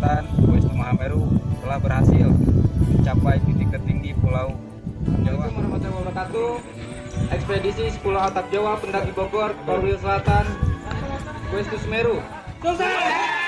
Selatan, West Mahameru telah berhasil mencapai titik tertinggi Pulau Jawa. Assalamualaikum warahmatullahi wabarakatuh. Ekspedisi 10 Atap Jawa pendaki Bogor, Korwil Selatan, West Semeru. Sukses!